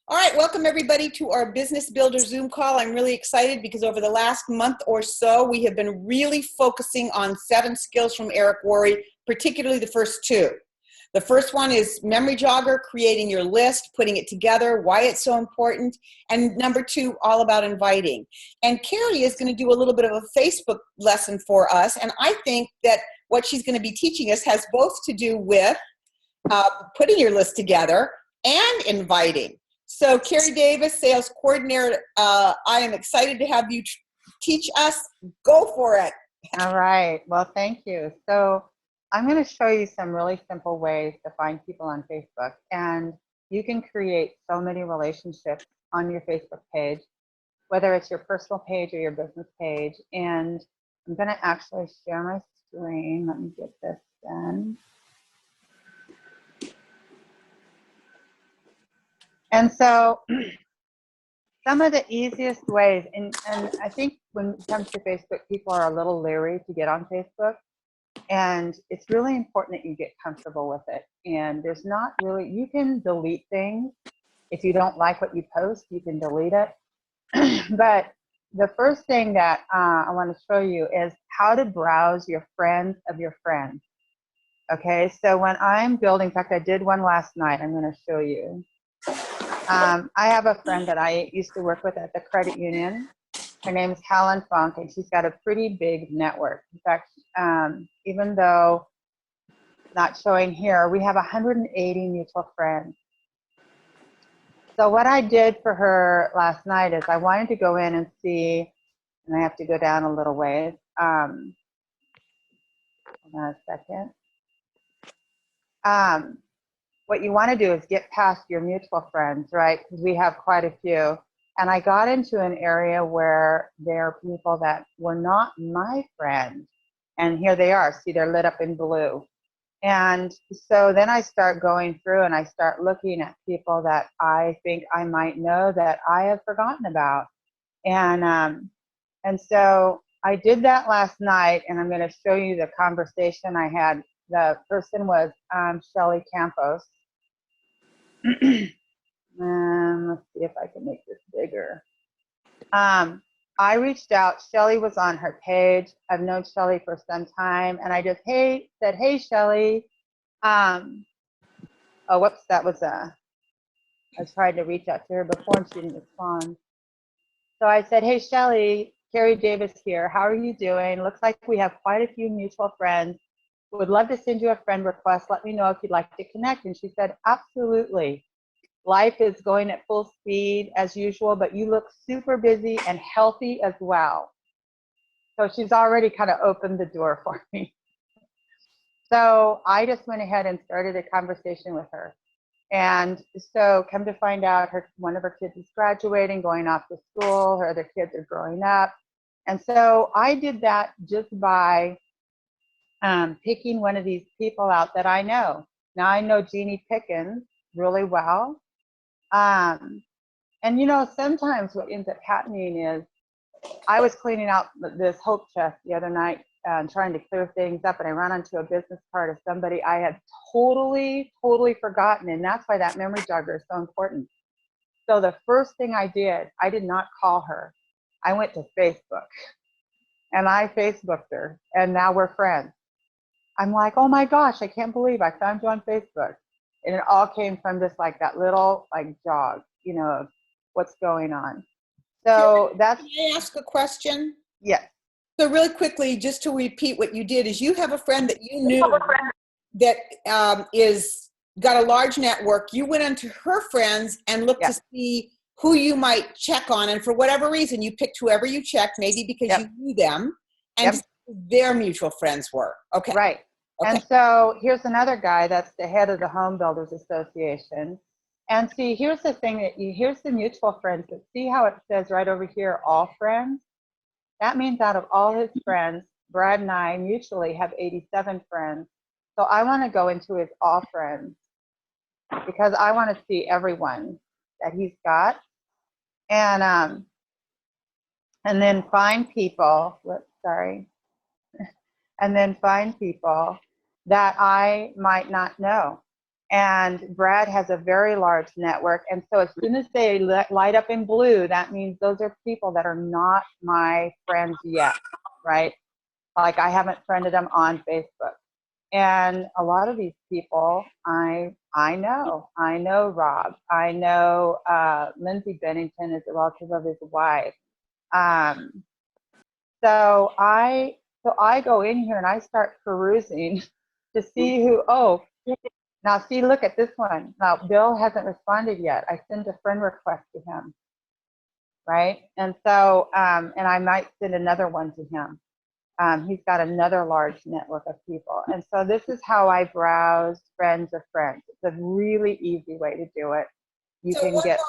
All right, welcome everybody to our Business Builder Zoom call. I'm really excited because over the last month or so, we have been really focusing on 7 skills from Eric Worre, particularly the first 2. The first one is memory jogger, creating your list, putting it together, why it's so important, and number 2, all about inviting. And Kerrie is going to do a little bit of a Facebook lesson for us, and I think that what she's going to be teaching us has both to do with putting your list together and inviting. So Kerrie Davis, Sales Coordinator, I am excited to have you teach us. Go for it. All right. Well, thank you. So I'm going to show you some really simple ways to find people on Facebook. And you can create so many relationships on your Facebook page, whether it's your personal page or your business page. And I'm going to actually share my screen. Let me get this done. And so some of the easiest ways, and I think when it comes to Facebook, people are a little leery to get on Facebook. And it's really important that you get comfortable with it. And there's not really, you can delete things. If you don't like what you post, you can delete it. But the first thing that I want to show you is how to browse your friends of your friends. Okay, so when I'm building, in fact, I did one last night. I'm going to show you. I have a friend that I used to work with at the credit union. Her name is Helen Funk, and she's got a pretty big network. In fact, even though not showing here, we have 180 mutual friends. So what I did for her last night is I wanted to go in and see, and I have to go down a little ways. Hold on a second. What you want to do is get past your mutual friends, right? Because we have quite a few. And I got into an area where there are people that were not my friends. And here they are. See, they're lit up in blue. And so then I start going through and I start looking at people that I think I might know that I have forgotten about. And so I did that last night, and I'm going to show you the conversation I had. The person was Shelly Campos. Let's see if I can make this bigger. I reached out. Shelly was on her page. I've known Shelly for some time, and I just said, "Hey, Shelly." Oh, whoops, that was I tried to reach out to her before, and she didn't respond. So I said, "Hey, Shelly, Kerrie Davis here. How are you doing? Looks like we have quite a few mutual friends. Would love to send you a friend request. Let me know if you'd like to connect." And she said, "Absolutely. Life is going at full speed as usual, but you look super busy and healthy as well." So she's already kind of opened the door for me. So I just went ahead and started a conversation with her. And so come to find out, one of her kids is graduating, going off to school. Her other kids are growing up. And so I did that just by picking one of these people out that I know. Now I know Jeannie Pickens really well. And you know, sometimes what ends up happening is I was cleaning out this hope chest the other night and trying to clear things up, and I ran onto a business card of somebody I had totally forgotten, and that's why that memory jogger is so important. So the first thing I did not call her. I went to Facebook, and I Facebooked her, and now we're friends. I'm like, oh my gosh, I can't believe I found you on Facebook. And it all came from just like that little like jog, you know, of what's going on. So that's. Can I ask a question? Yes. So really quickly, just to repeat what you did, is you have a friend that you knew that is got a large network. You went into her friends and looked to see who you might check on, and for whatever reason, you picked whoever you checked, maybe because you knew them and their mutual friends were. Okay. Right. Okay. And so here's another guy that's the head of the Home Builders Association. And see, here's the thing here's the mutual friends. But see how it says right over here, all friends? That means out of all his friends, Brad and I mutually have 87 friends. So I want to go into his all friends because I want to see everyone that he's got. And then find people, and then find people that I might not know. And Brad has a very large network. And so as soon as they light up in blue, that means those are people that are not my friends yet, right? Like I haven't friended them on Facebook. And a lot of these people, I know. I know Rob. I know Lindsay Bennington is a relative of his wife. So I go in here and I start perusing to see who. Oh, now see, look at this one. Now Bill hasn't responded yet. I sent a friend request to him, right? And so and I might send another one to him. He's got another large network of people. And so this is how I browse friends of friends. It's a really easy way to do it. You can get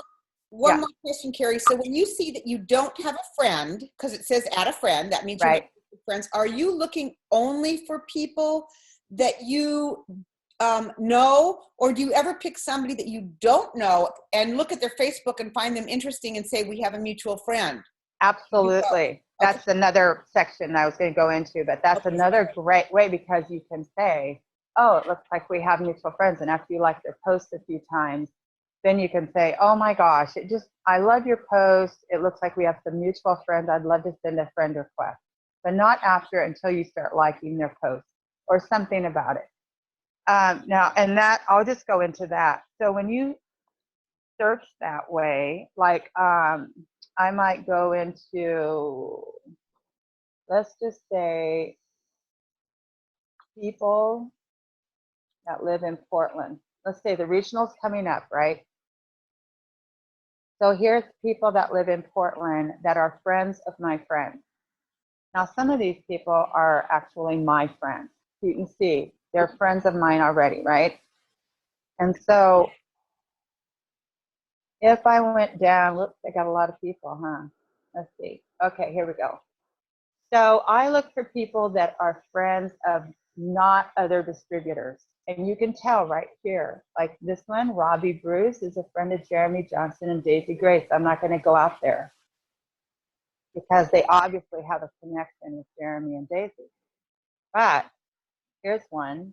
one more question, Kerrie. So when you see that you don't have a friend, because it says add a friend, that means you're right. not friends. Are you looking only for people that you know, or do you ever pick somebody that you don't know and look at their Facebook and find them interesting and say, we have a mutual friend? Absolutely. That's another section I was going to go into, but that's another great way, because you can say, oh, it looks like we have mutual friends. And after you like their post a few times, then you can say, oh my gosh, I love your post. It looks like we have some mutual friends. I'd love to send a friend request, but not after, until you start liking their post or something about it. Now, and that, I'll just go into that. So when you search that way, like I might go into, let's just say, people that live in Portland. Let's say the regional's coming up, right? So here's people that live in Portland that are friends of my friends. Now, some of these people are actually my friends. You can see they're friends of mine already, right? And so if I went down, whoops, I got a lot of people, huh? Let's see. Okay, here we go. So I look for people that are friends of not other distributors. And you can tell right here, like this one, Robbie Bruce is a friend of Jeremy Johnson and Daisy Grace. I'm not going to go out there because they obviously have a connection with Jeremy and Daisy. But here's one,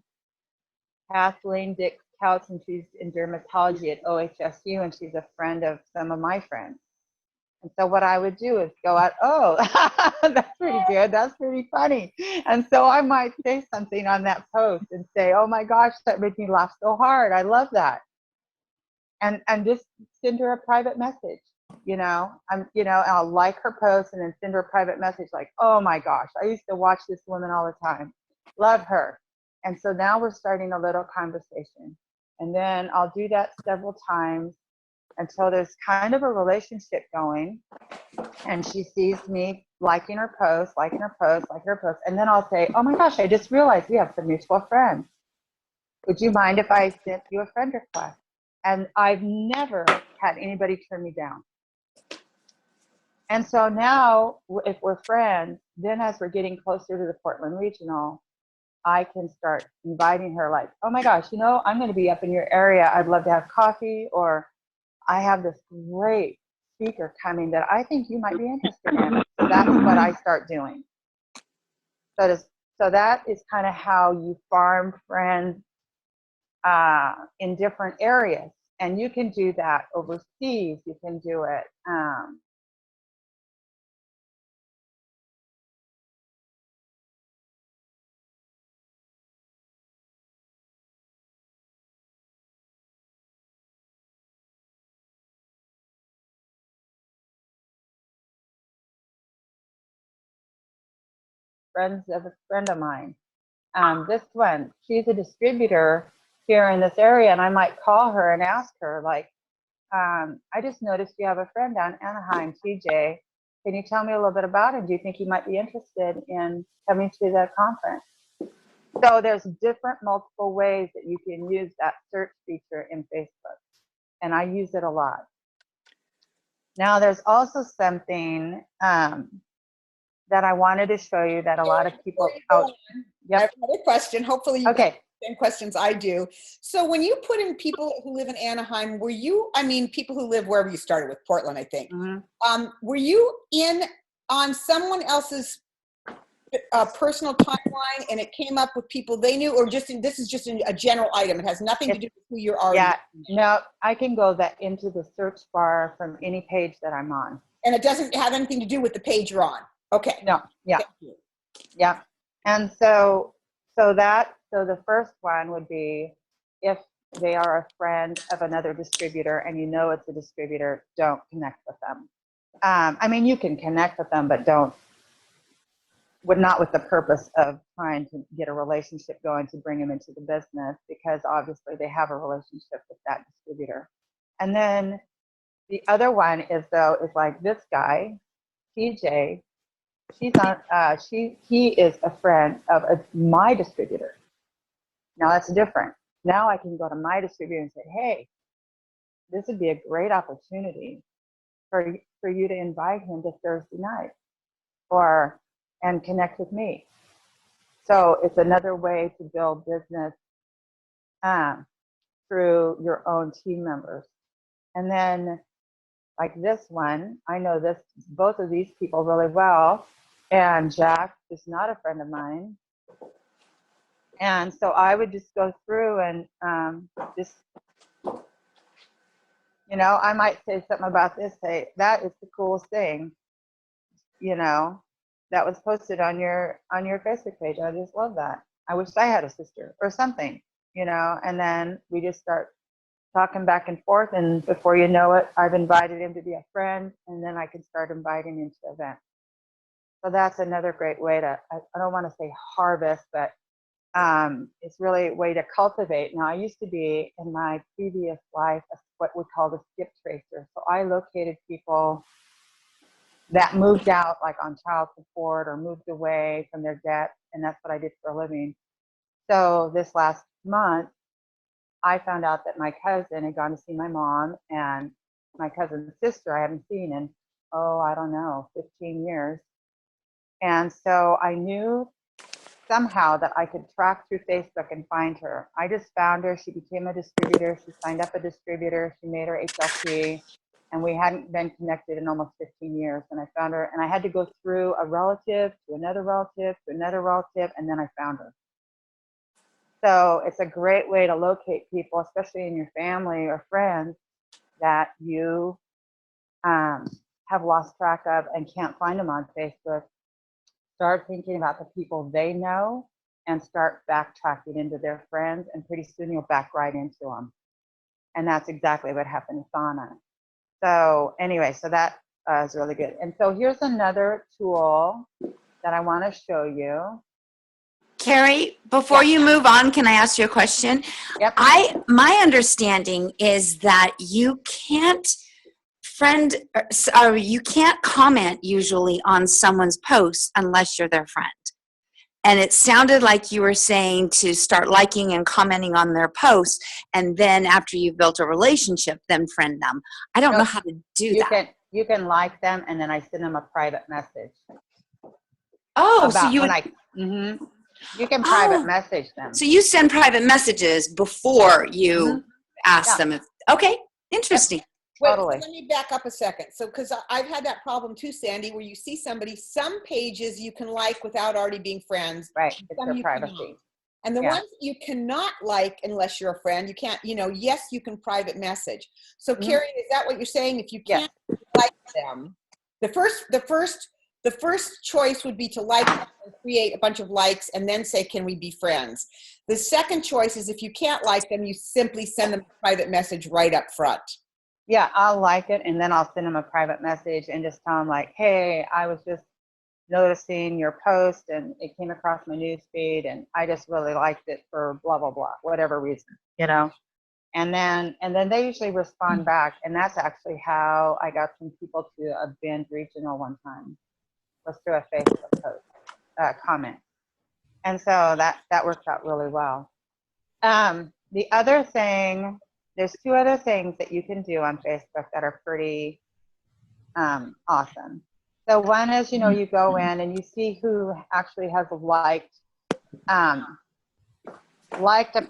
Kathleen Dick Couch, and she's in dermatology at OHSU, and she's a friend of some of my friends. And so what I would do is go out, oh, that's pretty good. That's pretty funny. And so I might say something on that post and say, oh my gosh, that made me laugh so hard. I love that. And just send her a private message, I'll like her post and then send her a private message like, oh my gosh, I used to watch this woman all the time. Love her. And so now we're starting a little conversation. And then I'll do that several times until there's kind of a relationship going, and she sees me liking her post, and then I'll say, oh my gosh, I just realized we have some mutual friends. Would you mind if I sent you a friend request? And I've never had anybody turn me down. And so now, if we're friends, then as we're getting closer to the Portland Regional, I can start inviting her like, oh my gosh, I'm going to be up in your area. I'd love to have coffee, or I have this great speaker coming that I think you might be interested in. So that's what I start doing. So that is kind of how you farm friends in different areas. And you can do that overseas. You can do it. Friends of a friend of mine. This one, she's a distributor here in this area, and I might call her and ask her, like, I just noticed you have a friend down in Anaheim, TJ. Can you tell me a little bit about him? Do you think he might be interested in coming to the conference? So there's different multiple ways that you can use that search feature in Facebook, and I use it a lot. Now there's also something that I wanted to show you that a lot of people. I have another question. Hopefully, you okay. have the same questions I do. So when you put in people who live in Anaheim, people who live wherever you started with, Portland, I think. Mm-hmm. Were you in on someone else's a personal timeline and it came up with people they knew, or this is just a general item? It has nothing to do with who you're already. Yeah, no, I can go into the search bar from any page that I'm on. And it doesn't have anything to do with the page you're on. Okay. No, yeah. Yeah. And so the first one would be if they are a friend of another distributor and you know it's a distributor, don't connect with them. I mean, you can connect with them, but not with the purpose of trying to get a relationship going to bring them into the business, because obviously they have a relationship with that distributor. And then the other one is like this guy, TJ. He is a friend of my distributor. Now that's different. Now I can go to my distributor and say, hey, this would be a great opportunity for you to invite him to Thursday night and connect with me. So it's another way to build business through your own team members. And then like this one, I know both of these people really well. And Jack is not a friend of mine. And so I would just go through and I might say something about this, say, that is the coolest thing, that was posted on your Facebook page. I just love that. I wish I had a sister or something, and then we just start talking back and forth. And before you know it, I've invited him to be a friend, and then I can start inviting him to events. So that's another great way to, I don't want to say harvest, but it's really a way to cultivate. Now, I used to be, in my previous life, what we call a skip tracer. So I located people that moved out, like on child support, or moved away from their debt, and that's what I did for a living. So this last month, I found out that my cousin had gone to see my mom, and my cousin's sister I haven't seen in, I don't know, 15 years. And so I knew somehow that I could track through Facebook and find her. I just found her. She became a distributor. She signed up a distributor. She made her HLP, and we hadn't been connected in almost 15 years. And I found her, and I had to go through a relative to another relative to another relative, and then I found her. So it's a great way to locate people, especially in your family or friends, that you have lost track of and can't find them on Facebook. Start thinking about the people they know and start backtracking into their friends, and pretty soon you'll back right into them. And that's exactly what happened to Sana. So anyway, so that is really good. And so here's another tool that I want to show you. Kerrie, before you move on, can I ask you a question? Yep. My understanding is that you can't you can't comment usually on someone's post unless you're their friend. And it sounded like you were saying to start liking and commenting on their posts, and then after you've built a relationship, then friend them. I don't know how to do that. You can like them, and then I send them a private message. Oh, so you would. You can private message them. So you send private messages before you ask them. Okay, interesting. Wait, so let me back up a second. So, because I've had that problem too, Sandy, where you see somebody, some pages you can like without already being friends. Right, it's their privacy. Cannot. And the ones you cannot like unless you're a friend, you can't, yes, you can private message. So, Kerrie, is that what you're saying? If you can't like them, the first choice would be to like them and create a bunch of likes and then say, can we be friends? The second choice is if you can't like them, you simply send them a private message right up front. Yeah, I'll like it, and then I'll send them a private message and just tell them, like, hey, I was just noticing your post and it came across my news feed and I just really liked it for blah, blah, blah, whatever reason, And then they usually respond back, and that's actually how I got some people to a Bend Regional one time, was through a Facebook post, comment. And so that worked out really well. The other thing, there's two other things that you can do on Facebook that are pretty awesome. So one is, you go in and you see who actually has liked a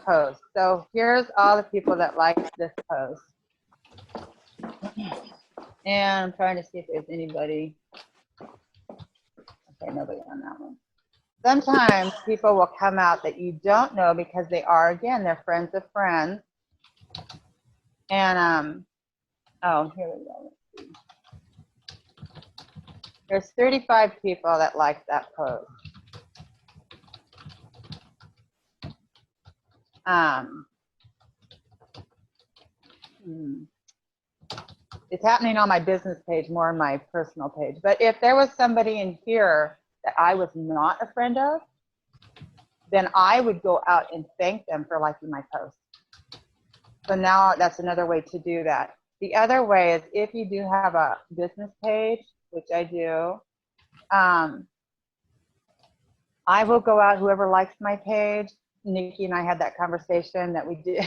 post. So here's all the people that liked this post. And I'm trying to see if there's anybody. Okay, nobody on that one. sometimes people will come out that you don't know because they are, again, they're friends of friends. And, oh, here we go. Let's see. There's 35 people that like that post. It's happening on my business page more on my personal page. But if there was somebody in here that I was not a friend of, then I would go out and thank them for liking my post. So now that's another way to do that. The other way is if you do have a business page, which I do, I will go out, whoever likes my page. Nikki and I had that conversation that we did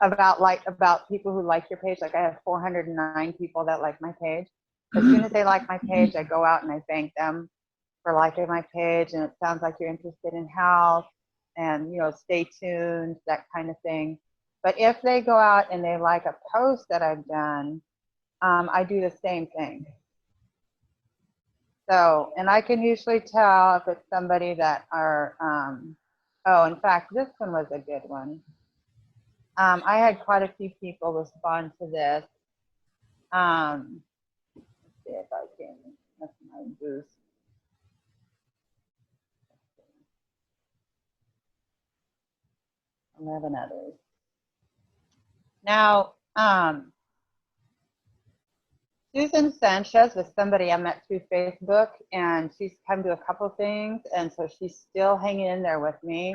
about people who like your page. Like I have 409 people that like my page. As soon as they like my page, I go out and I thank them for liking my page. And it sounds like you're interested in health and, you know, stay tuned, that kind of thing. But if they go out and they like a post that I've done, I do the same thing. So, and I can usually tell if it's somebody that are, oh, in fact, this one was a good one. I had quite a few people respond to this. Let's see if I can, that's my boost. 11 others. Now, Susan Sanchez was somebody I met through Facebook, and she's come to a couple things, and so she's still hanging in there with me.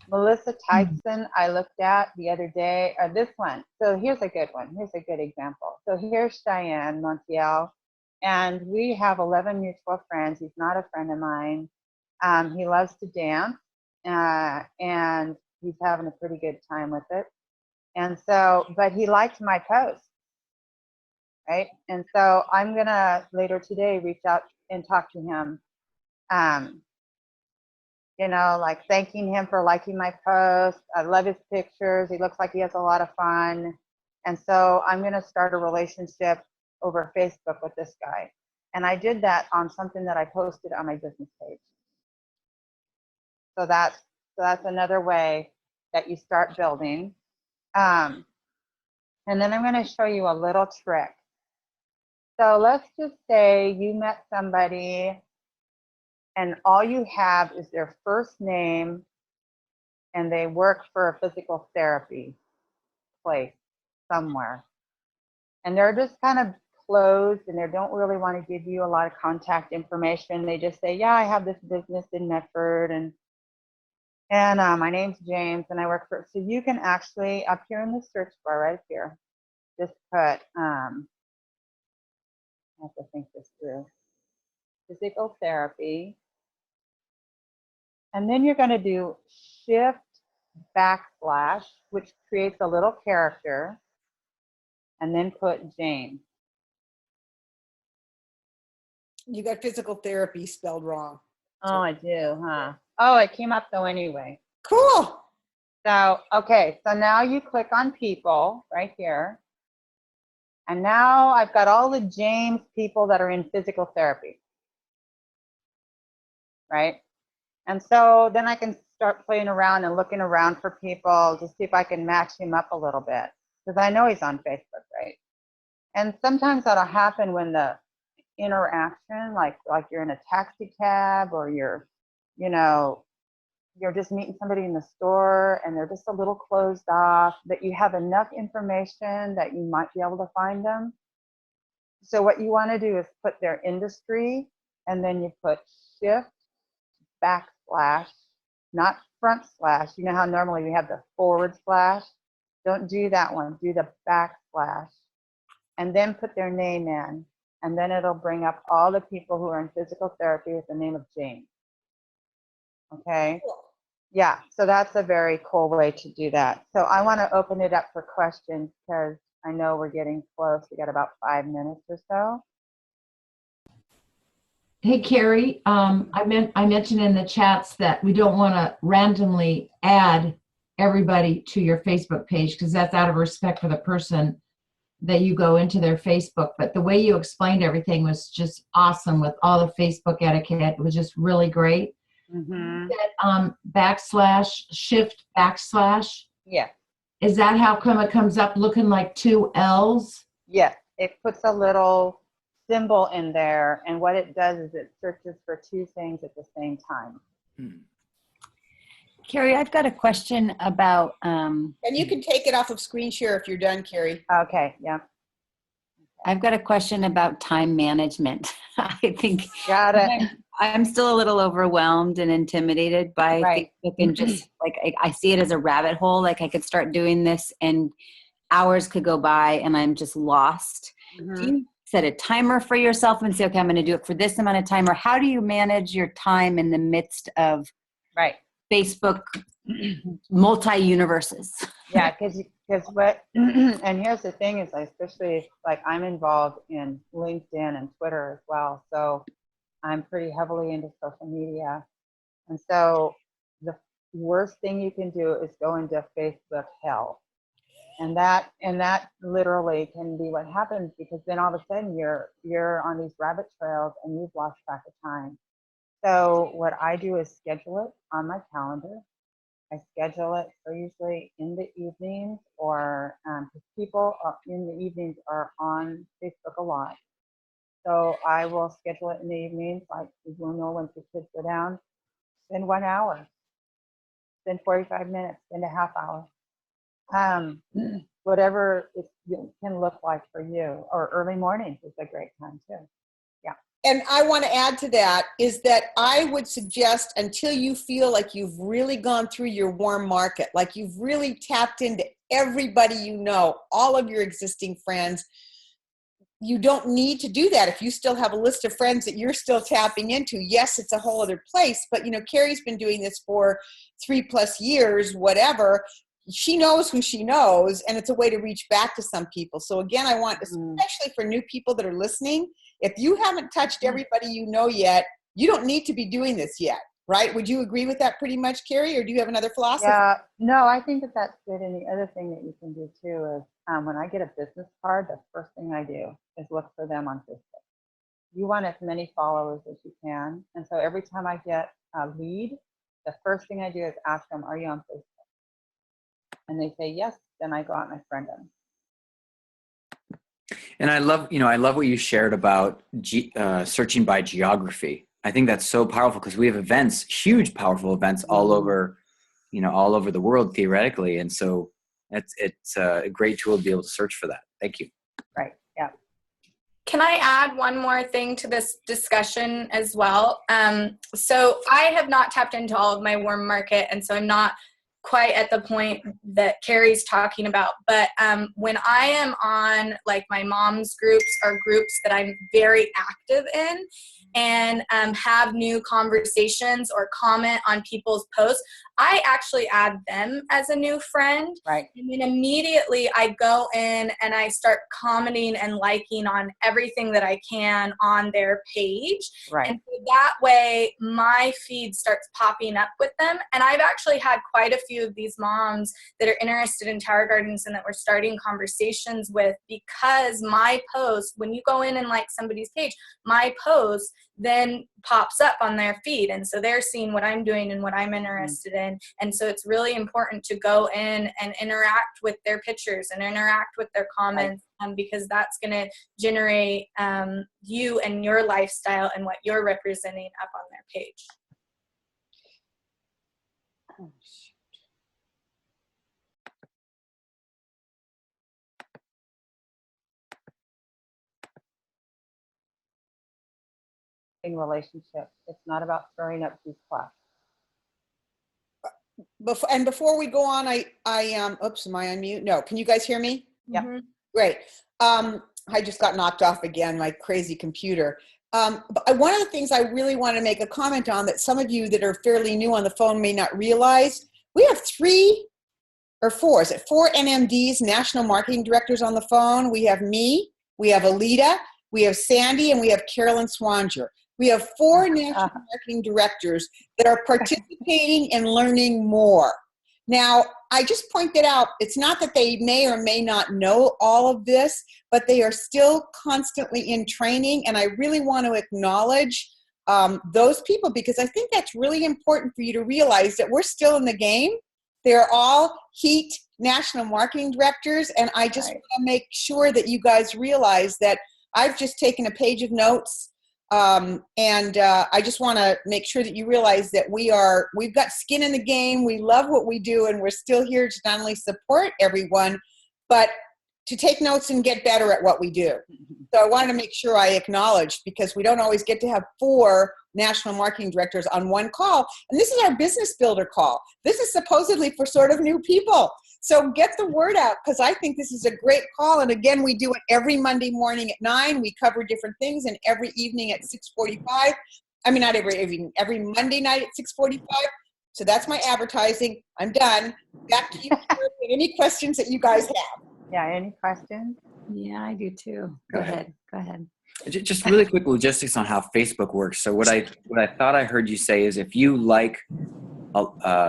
Melissa Tyson, I looked at the other day, or this one. So here's a good one. Here's a good example. So here's Cheyenne Montiel, and we have 11 mutual friends. He's not a friend of mine. He loves to dance, and he's having a pretty good time with it. And so, but he liked my post. Right. And so I'm going to later today reach out and talk to him, you know, like thanking him for liking my post. I love his pictures. He looks like he has a lot of fun. And so I'm going to start a relationship over Facebook with this guy. And I did that on something that I posted on my business page. So that's another way that you start building. And then I'm going to show you a little trick. So let's just say you met somebody and all you have is their first name and they work for a physical therapy place somewhere. And they're just kind of closed and they don't really want to give you a lot of contact information. They just say, yeah, I have this business in Medford and my name's James and I work for, so you can actually up here in the search bar right here, just put, I have to think this through. Physical therapy. And then you're going to do shift backslash, which creates a little character, and then put James. You got physical therapy spelled wrong. Oh, I do, huh? Oh, it came up though anyway. Cool. So, okay, so now you click on people right here. And now I've got all the James people that are in physical therapy, right? And so then I can start playing around and looking around for people to see if I can match him up a little bit, because I know he's on Facebook, right? And sometimes that'll happen when the interaction, like you're in a taxi cab or you're, you know, you're just meeting somebody in the store and they're just a little closed off, that you have enough information that you might be able to find them. So what you want to do is put their industry and then you put shift backslash, not front slash. You know how normally we have the forward slash? Don't do that one. Do the backslash and then put their name in. And then it'll bring up all the people who are in physical therapy with the name of Jane. Okay. Yeah, so that's a very cool way to do that. So I want to open it up for questions because I know we're getting close. We got about 5 minutes or so. Hey, Kerrie, I mentioned in the chats that we don't want to randomly add everybody to your Facebook page because that's out of respect for the person that you go into their Facebook, but the way you explained everything was just awesome with all the Facebook etiquette. It was just really great. Mm-hmm. That shift backslash. Yeah. Is that how come it comes up looking like two L's? Yes. It puts a little symbol in there, and what it does is it searches for two things at the same time. Kerrie, I've got a question about. And you can take it off of screen share if you're done, Kerrie. Okay. Yeah. I've got a question about time management. I think Got it. I'm still a little overwhelmed and intimidated by Right. Facebook, and just like I see it as a rabbit hole. Like I could start doing this and hours could go by and I'm just lost. Do you set a timer for yourself and say, okay, I'm going to do it for this amount of time? Or how do you manage your time in the midst of Right. Facebook multi-universes? Yeah, because what, and here's the thing is, especially like I'm involved in LinkedIn and Twitter as well, so I'm pretty heavily into social media, and so the worst thing you can do is go into Facebook hell, and that literally can be what happens, because then all of a sudden you're on these rabbit trails and you've lost track of time. So what I do is schedule it on my calendar. I schedule it for usually in the evenings, or because people in the evenings are on Facebook a lot. So I will schedule it in the evenings, like you'll know when the kids go down, spend 1 hour, spend 45 minutes, spend a half hour. Whatever it can look like for you, or early mornings is a great time too. Yeah. And I want to add to that is that I would suggest, until you feel like you've really gone through your warm market, like you've really tapped into everybody you know, all of your existing friends, you don't need to do that. If you still have a list of friends that you're still tapping into, yes, it's a whole other place. But, Kerrie's been doing this for 3+ years, whatever. She knows who she knows, and it's a way to reach back to some people. So again, I want, especially for new people that are listening, if you haven't touched everybody you know yet, you don't need to be doing this yet, right? Would you agree with that pretty much, Kerrie, or do you have another philosophy? Yeah, no, I think that's good. And the other thing that you can do too is when I get a business card, the first thing I do is look for them on Facebook. You want as many followers as you can. And so every time I get a lead, the first thing I do is ask them, are you on Facebook? And they say yes, then I go out and I friend them. And I love what you shared about searching by geography. I think that's so powerful, because we have events, huge, powerful events all over the world theoretically. And so it's a great tool to be able to search for that. Thank you. Right. Yeah. Can I add one more thing to this discussion as well? So I have not tapped into all of my warm market, and so I'm not quite at the point that Kerrie's talking about. But when I am on like my mom's groups or groups that I'm very active in, and have new conversations or comment on people's posts, I actually add them as a new friend. Right. And then immediately I go in and I start commenting and liking on everything that I can on their page. Right. And so that way my feed starts popping up with them. And I've actually had quite a few of these moms that are interested in Tower Gardens and that we're starting conversations with, because my post, when you go in and like somebody's page, my post then pops up on their feed, and so they're seeing what I'm doing and what I'm interested in. And so it's really important to go in and interact with their pictures and interact with their comments, because that's going to generate you and your lifestyle and what you're representing up on their page. Relationship. It's not about stirring up these class. Before we go on, oops, am I on mute? No, can you guys hear me? Yeah. Mm-hmm. Great. I just got knocked off again, my crazy computer. But one of the things I really want to make a comment on that some of you that are fairly new on the phone may not realize, we have 3 or 4, is it 4 NMDs, National Marketing Directors, on the phone. We have me, we have Alita, we have Sandy, and we have Carolyn Swanger. We have 4 national marketing directors that are participating and learning more. Now, I just pointed out, it's not that they may or may not know all of this, but they are still constantly in training. And I really want to acknowledge those people, because I think that's really important for you to realize that we're still in the game. They're all HEAT national marketing directors. And I just want to make sure that you guys realize that I've just taken a page of notes. I just want to make sure that you realize that we've got skin in the game. We love what we do, and we're still here to not only support everyone, but to take notes and get better at what we do. So I wanted to make sure I acknowledged, because we don't always get to have 4 national marketing directors on one call. And this is our business builder call. This is supposedly for sort of new people. So get the word out, because I think this is a great call. And again, we do it every Monday morning at 9. We cover different things, and every evening at 6:45. I mean, not every evening, every Monday night at 6:45. So that's my advertising. I'm done. Back to you. Any questions that you guys have? Yeah, any questions? Yeah, I do too. Go ahead. Just really quick logistics on how Facebook works. So what I thought I heard you say is, if you like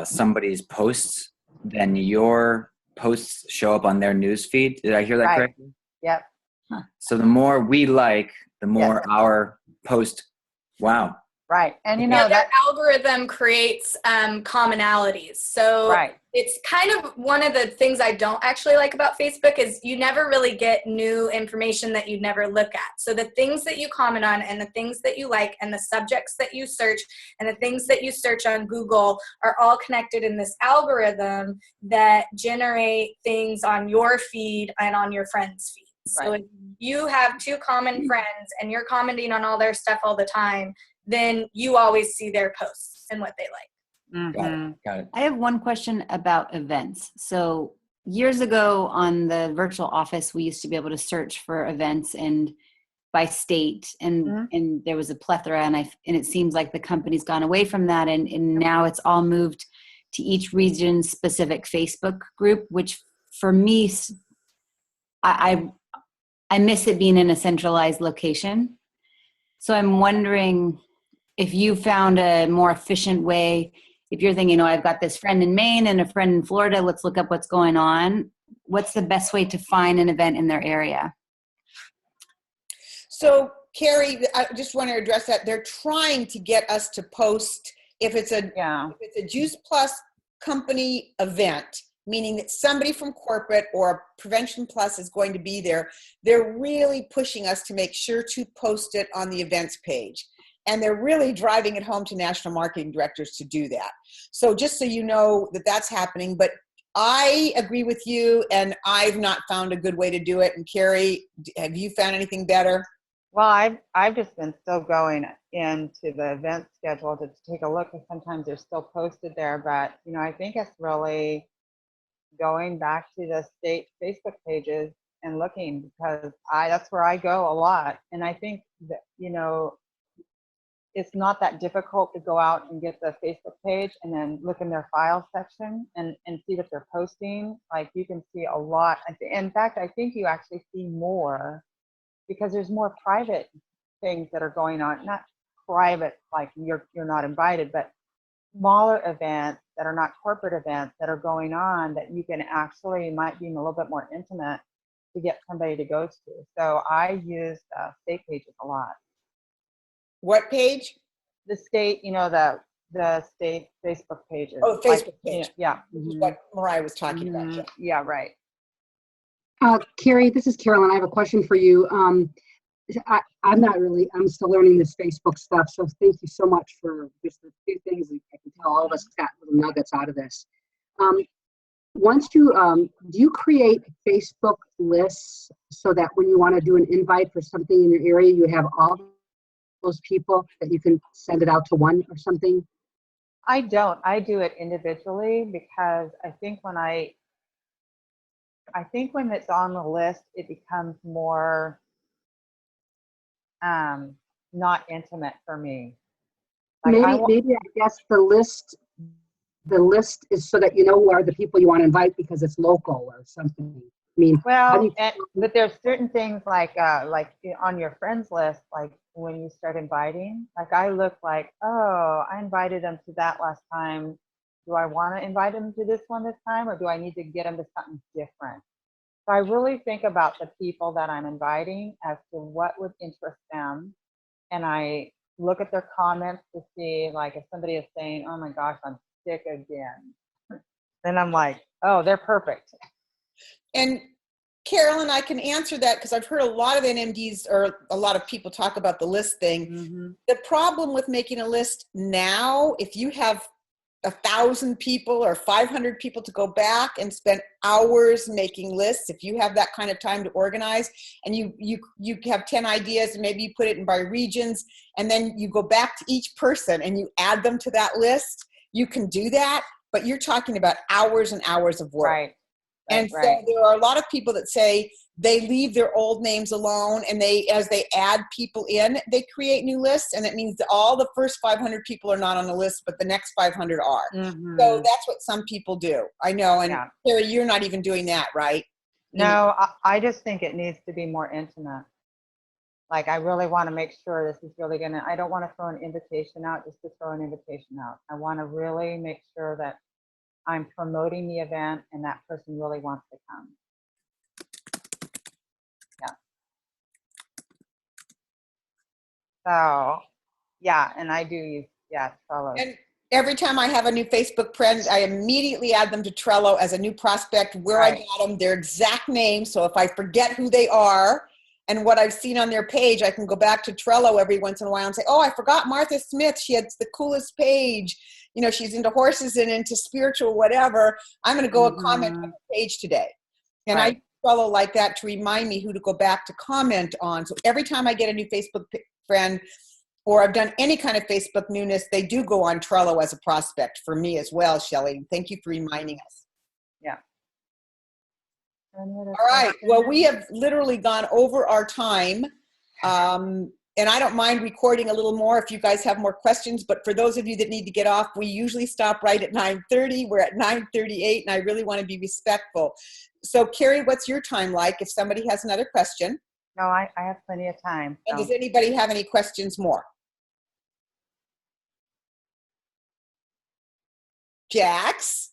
somebody's posts, then your posts show up on their news feed. Did I hear that correctly? Yep. Huh. So the more we like, the more our post. Wow. Right. And their algorithm creates commonalities. So it's kind of one of the things I don't actually like about Facebook is you never really get new information that you'd never look at. So the things that you comment on, and the things that you like, and the subjects that you search, and the things that you search on Google are all connected in this algorithm that generate things on your feed and on your friends' feed. So if you have 2 common friends and you're commenting on all their stuff all the time, then you always see their posts and what they like. Got it. I have one question about events. So years ago on the virtual office, we used to be able to search for events and by state, and there was a plethora, and it seems like the company's gone away from that, and now it's all moved to each region specific Facebook group, which for me, I miss it being in a centralized location. So I'm wondering if you found a more efficient way. If you're thinking, I've got this friend in Maine and a friend in Florida, let's look up what's going on. What's the best way to find an event in their area? So, Kerrie, I just want to address that. They're trying to get us to post if it's a Juice Plus company event, meaning that somebody from corporate or Prevention Plus is going to be there. They're really pushing us to make sure to post it on the events page. And they're really driving it home to national marketing directors to do that. So just so you know that that's happening, but I agree with you, and I've not found a good way to do it. And Kerrie, have you found anything better? Well, I've just been still going into the event schedule to take a look, because sometimes they're still posted there. But, I think it's really going back to the state Facebook pages and looking, because that's where I go a lot. And I think that, it's not that difficult to go out and get the Facebook page and then look in their file section and see what they're posting. Like, you can see a lot. In fact, I think you actually see more, because there's more private things that are going on. Not private, like you're not invited, but smaller events that are not corporate events that are going on that you can actually might be a little bit more intimate to get somebody to go to. So I use state pages a lot. What page? The state, the state Facebook pages. Oh, the Facebook page. Yeah. Which is what Mariah was talking about. Yeah, right. Kerrie, this is Carolyn. I have a question for you. I'm still learning this Facebook stuff, so thank you so much for just the few things I can tell all of us got little nuggets out of this. Once you, do you create Facebook lists so that when you want to do an invite for something in your area, you have all those people that you can send it out to one or something? I don't. I do it individually, because I think when it's on the list, it becomes more not intimate for me. Like, maybe I guess the list is so that you know who are the people you want to invite because it's local or something. I mean, but there's certain things like on your friends list, like when you start inviting, like I look like, oh, I invited them to that last time. do I want to invite them to this one this time, or do I need to get them to something different? So I really think about the people that I'm inviting as to what would interest them. And I look at their comments to see, like, if somebody is saying, oh my gosh, I'm sick again, then I'm like, oh, they're perfect. And Carolyn, I can answer that because I've heard a lot of NMDs or a lot of people talk about the list thing. Mm-hmm. The problem with making a list now, if you have 1,000 people or 500 people to go back and spend hours making lists, if you have that kind of time to organize, and you have 10 ideas and maybe you put it in by regions, and then you go back to each person and you add them to that list, you can do that, but you're talking about hours and hours of work. Right. And so there are a lot of people that say they leave their old names alone, and as they add people in, they create new lists, and it means that all the first 500 people are not on the list, but the next 500 are. Mm-hmm. So that's what some people do. I know, and Kerrie, you're not even doing that, right? No, I just think it needs to be more intimate. Like, I really want to make sure this is really I don't want to throw an invitation out just to throw an invitation out. I want to really make sure that I'm promoting the event and that person really wants to come. So, yeah, and I do use, Trello. And every time I have a new Facebook friend, I immediately add them to Trello as a new prospect, where I got them, their exact name. So if I forget who they are and what I've seen on their page, I can go back to Trello every once in a while and say, oh, I forgot Martha Smith. She had the coolest page. You know, she's into horses and into spiritual whatever. I'm going to go and comment on her page today. And I Trello like that to remind me who to go back to comment on. So every time I get a new Facebook friend, or I've done any kind of Facebook newness, they do go on Trello as a prospect for me as well, Shelley. Thank you for reminding us. Yeah. All right. Well, we have literally gone over our time. And I don't mind recording a little more if you guys have more questions. But for those of you that need to get off, we usually stop right at 9:30. We're at 9:38, and I really want to be respectful. So, Kerrie, what's your time like if somebody has another question? No, I have plenty of time. And does anybody have any questions more? Jax,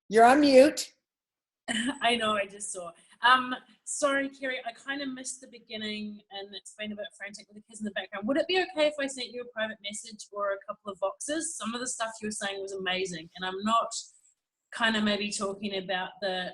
you're on mute. I know, I just saw. Sorry, Kerrie, I kind of missed the beginning, and it's been a bit frantic with the kids in the background. Would it be okay if I sent you a private message or a couple of boxes? Some of the stuff you were saying was amazing, and I'm not kind of maybe talking about the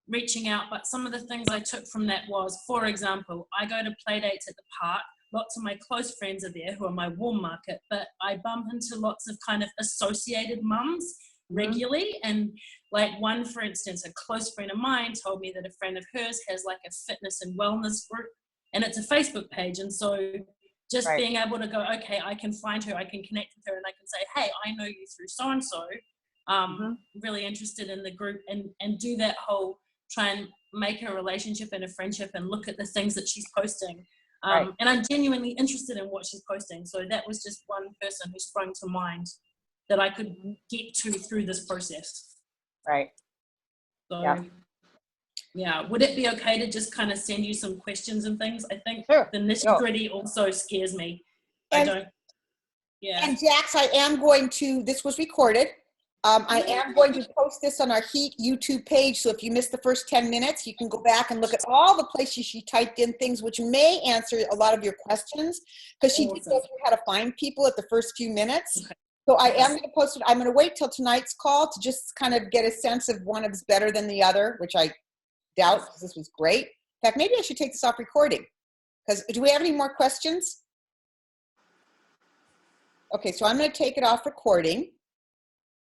reaching out, but some of the things I took from that was, for example, I go to play dates at the park. Lots of my close friends are there who are my warm market, but I bump into lots of kind of associated mums regularly. And like one, for instance, a close friend of mine told me that a friend of hers has like a fitness and wellness group, and it's a Facebook page. And so just being able to go, okay, I can find her, I can connect with her, and I can say, hey, I know you through so-and-so. Really interested in the group, and do that whole, try and make a relationship and a friendship and look at the things that she's posting. And I'm genuinely interested in what she's posting. So that was just one person who sprung to mind that I could get to through this process. Right. So, yeah. Would it be okay to just kind of send you some questions and things? I think the nitty-gritty also scares me. And Jax, I am going to, this was recorded. I am going to post this on our HEAT YouTube page, so if you missed the first 10 minutes, you can go back and look at all the places she typed in things which may answer a lot of your questions, because she did go through how to find people at the first few minutes. So I am going to post it. I'm going to wait till tonight's call to just kind of get a sense of one is better than the other, which I doubt, because this was great. In fact, maybe I should take this off recording, because do we have any more questions? Okay, so I'm going to take it off recording.